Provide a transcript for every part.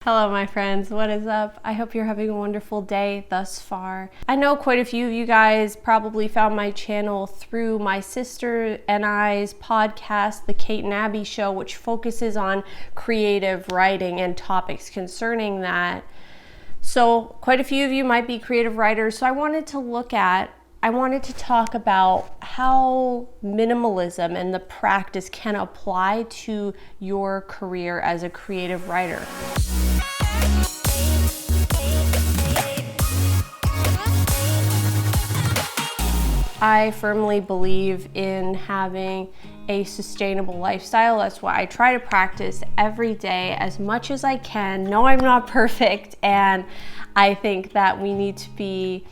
Hello my friends, what is up? I hope you're having a wonderful day thus far. I know quite a few of you guys probably found my channel through my sister and I's podcast, The Kate and Abby Show, which focuses on creative writing and topics concerning that. So quite a few of you might be creative writers, so I wanted to talk about how minimalism and the practice can apply to your career as a creative writer. I firmly believe in having a sustainable lifestyle. That's why I try to practice every day as much as I can. No, I'm not perfect, and I think that we need to be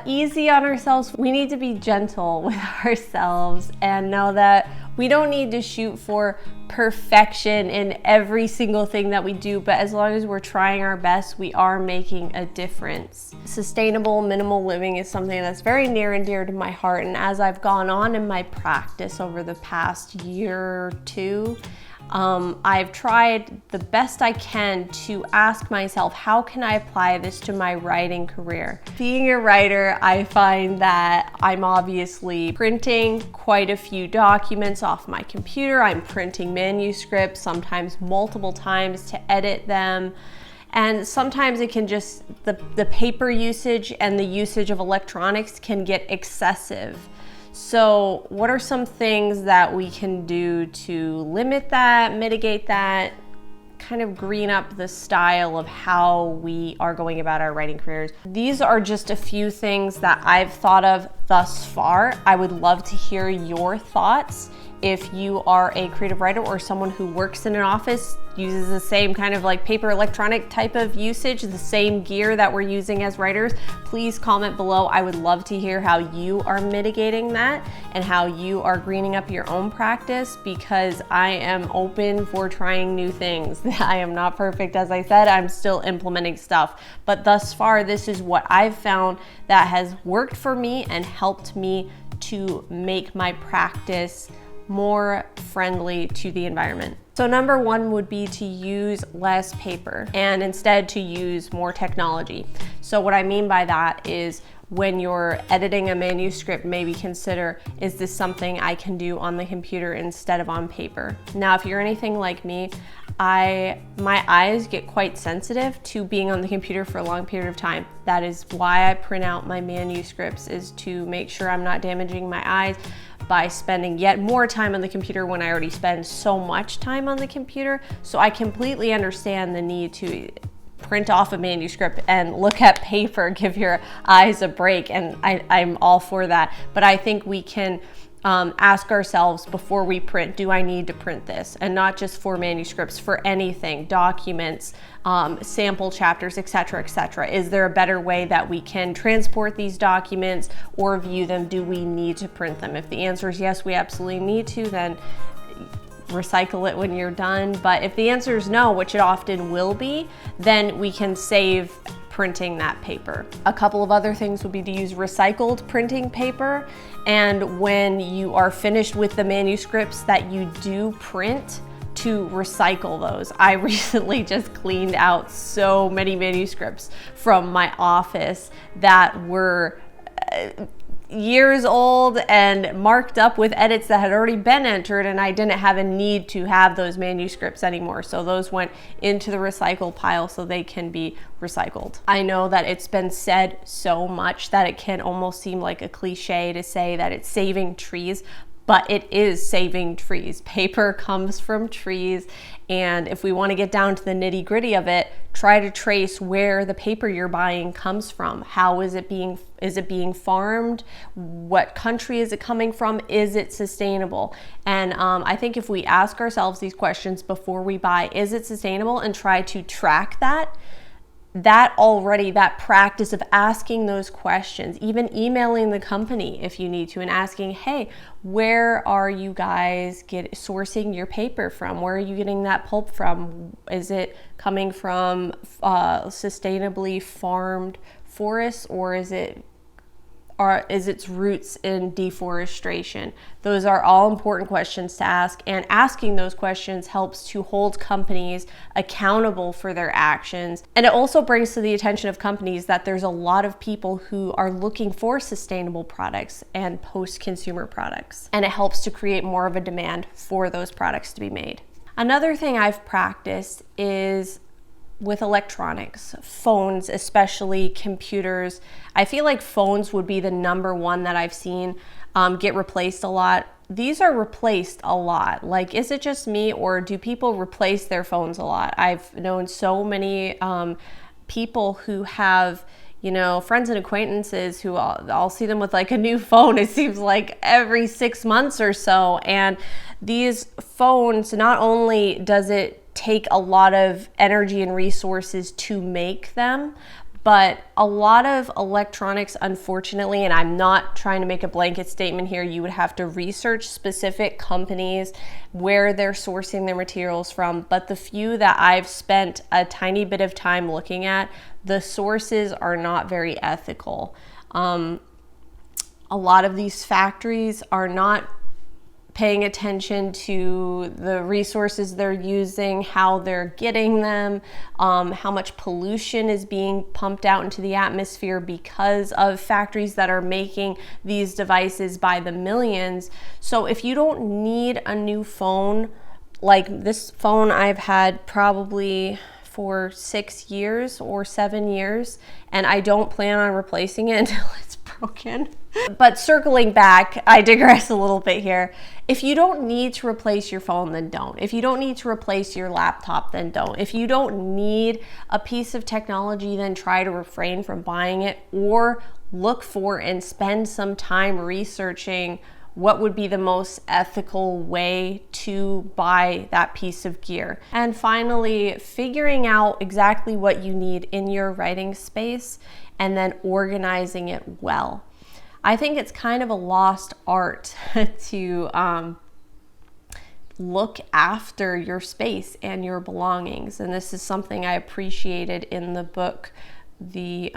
easy on ourselves. We need to be gentle with ourselves and know that we don't need to shoot for perfection in every single thing that we do, but as long as we're trying our best, we are making a difference. Sustainable, minimal living is something that's very near and dear to my heart, and as I've gone on in my practice over the past year or two, I've tried the best I can to ask myself, how can I apply this to my writing career? Being a writer, I find that I'm obviously printing quite a few documents off my computer. I'm printing manuscripts, sometimes multiple times to edit them. And sometimes it can just, the paper usage and the usage of electronics can get excessive. So what are some things that we can do to limit that, mitigate that, kind of green up the style of how we are going about our writing careers? These are just a few things that I've thought of thus far. I would love to hear your thoughts. If you are a creative writer or someone who works in an office, uses the same kind of like paper electronic type of usage, the same gear that we're using as writers, please comment below. I would love to hear how you are mitigating that and how you are greening up your own practice, because I am open for trying new things. I am not perfect, as I said, I'm still implementing stuff, but thus far this is what I've found that has worked for me and helped me to make my practice more friendly to the environment. So number one would be to use less paper and instead to use more technology. So what I mean by that is when you're editing a manuscript, maybe consider, is this something I can do on the computer instead of on paper? Now, if you're anything like me, my eyes get quite sensitive to being on the computer for a long period of time. That is why I print out my manuscripts, is to make sure I'm not damaging my eyes by spending yet more time on the computer when I already spend so much time on the computer. So I completely understand the need to print off a manuscript and look at paper, give your eyes a break, and I'm all for that. But I think we can ask ourselves before we print, do I need to print this? And not just for manuscripts, for anything, documents, sample chapters, etc., etc. Is there a better way that we can transport these documents or view them? Do we need to print them? If the answer is yes, we absolutely need to, then recycle it when you're done. But if the answer is no, which it often will be, then we can save printing that paper. A couple of other things would be to use recycled printing paper, and when you are finished with the manuscripts that you do print, to recycle those. I recently just cleaned out so many manuscripts from my office that were years old and marked up with edits that had already been entered, and I didn't have a need to have those manuscripts anymore. So those went into the recycle pile so they can be recycled. I know that it's been said so much that it can almost seem like a cliche to say that it's saving trees, but it is saving trees. Paper comes from trees, and if we want to get down to the nitty-gritty of it, try to trace where the paper you're buying comes from. How is it being farmed? What country is it coming from? Is it sustainable? And I think if we ask ourselves these questions before we buy, is it sustainable, and try to track that practice of asking those questions, even emailing the company if you need to and asking, hey, where are you guys sourcing your paper from? Where are you getting that pulp from? Is it coming from sustainably farmed forests, or is it is its roots in deforestation? Those are all important questions to ask, and asking those questions helps to hold companies accountable for their actions. And it also brings to the attention of companies that there's a lot of people who are looking for sustainable products and post-consumer products, and it helps to create more of a demand for those products to be made. Another thing I've practiced is with electronics, phones, especially computers. I feel like phones would be the number one that I've seen get replaced a lot. These are replaced a lot. Like, is it just me, or do people replace their phones a lot? I've known so many people who have, you know, friends and acquaintances who I'll see them with like a new phone, it seems like every 6 months or so. And these phones, not only does it take a lot of energy and resources to make them, but a lot of electronics, unfortunately, and I'm not trying to make a blanket statement here, you would have to research specific companies, where they're sourcing their materials from, but the few that I've spent a tiny bit of time looking at, the sources are not very ethical. A lot of these factories are not paying attention to the resources they're using, how they're getting them, how much pollution is being pumped out into the atmosphere because of factories that are making these devices by the millions. So if you don't need a new phone, like this phone I've had probably for 6 years or 7 years, and I don't plan on replacing it until it's broken. But circling back, I digress a little bit here. If you don't need to replace your phone, then don't. If you don't need to replace your laptop, then don't. If you don't need a piece of technology, then try to refrain from buying it, or look for and spend some time researching what would be the most ethical way to buy that piece of gear. And finally, figuring out exactly what you need in your writing space and then organizing it well. I think it's kind of a lost art to look after your space and your belongings. And this is something I appreciated in the book, The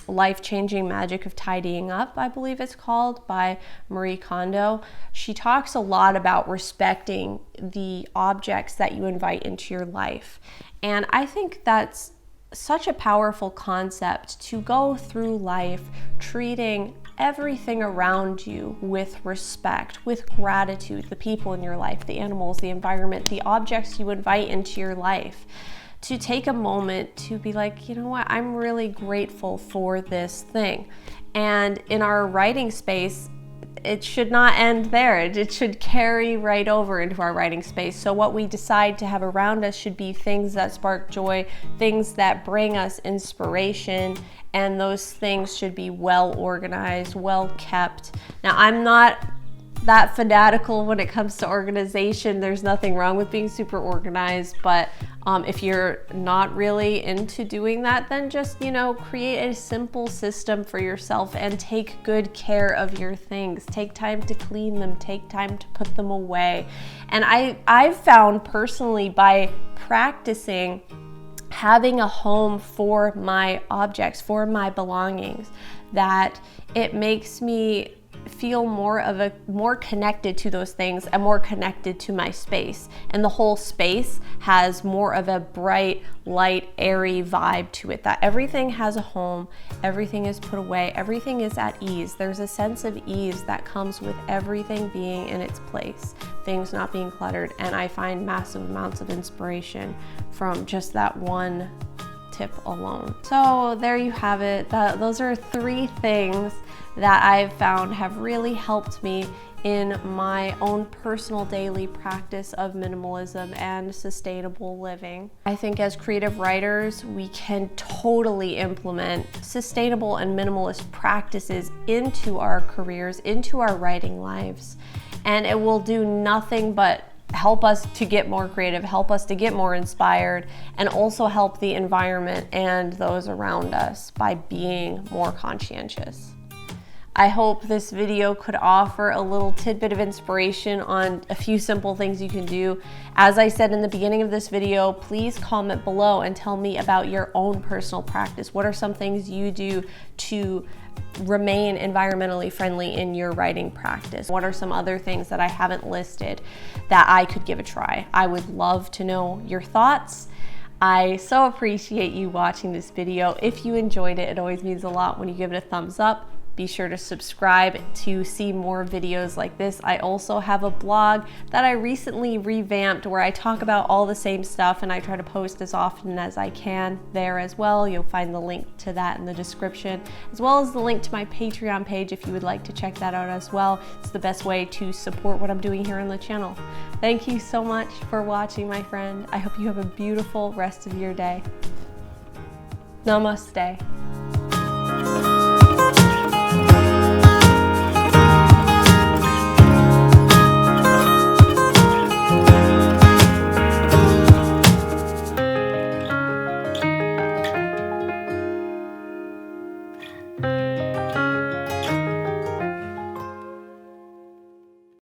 Life-Changing Magic of Tidying Up, I believe it's called, by Marie Kondo. She talks a lot about respecting the objects that you invite into your life. And I think that's such a powerful concept, to go through life treating everything around you with respect, with gratitude, the people in your life, the animals, the environment, the objects you invite into your life. To take a moment to be like, you know what, I'm really grateful for this thing. And in our writing space, it should not end there. It should carry right over into our writing space. So what we decide to have around us should be things that spark joy, things that bring us inspiration, and those things should be well organized, well kept. Now, I'm not that fanatical when it comes to organization. There's nothing wrong with being super organized, but if you're not really into doing that, then just, you know, create a simple system for yourself and take good care of your things. Take time to clean them, take time to put them away. And I've found personally, by practicing having a home for my objects, for my belongings, that it makes me feel more connected to those things and more connected to my space. And the whole space has more of a bright, light, airy vibe to it, that everything has a home, everything is put away, everything is at ease. There's a sense of ease that comes with everything being in its place, things not being cluttered. And I find massive amounts of inspiration from just that one tip alone. So there you have it. Those are 3 things that I've found have really helped me in my own personal daily practice of minimalism and sustainable living. I think as creative writers, we can totally implement sustainable and minimalist practices into our careers, into our writing lives, and it will do nothing but help us to get more creative, help us to get more inspired, and also help the environment and those around us by being more conscientious. I hope this video could offer a little tidbit of inspiration on a few simple things you can do. As I said in the beginning of this video, please comment below and tell me about your own personal practice. What are some things you do to remain environmentally friendly in your writing practice? What are some other things that I haven't listed that I could give a try? I would love to know your thoughts. I so appreciate you watching this video. If you enjoyed it, it always means a lot when you give it a thumbs up. Be sure to subscribe to see more videos like this. I also have a blog that I recently revamped where I talk about all the same stuff, and I try to post as often as I can there as well. You'll find the link to that in the description, as well as the link to my Patreon page if you would like to check that out as well. It's the best way to support what I'm doing here on the channel. Thank you so much for watching, my friend. I hope you have a beautiful rest of your day. Namaste.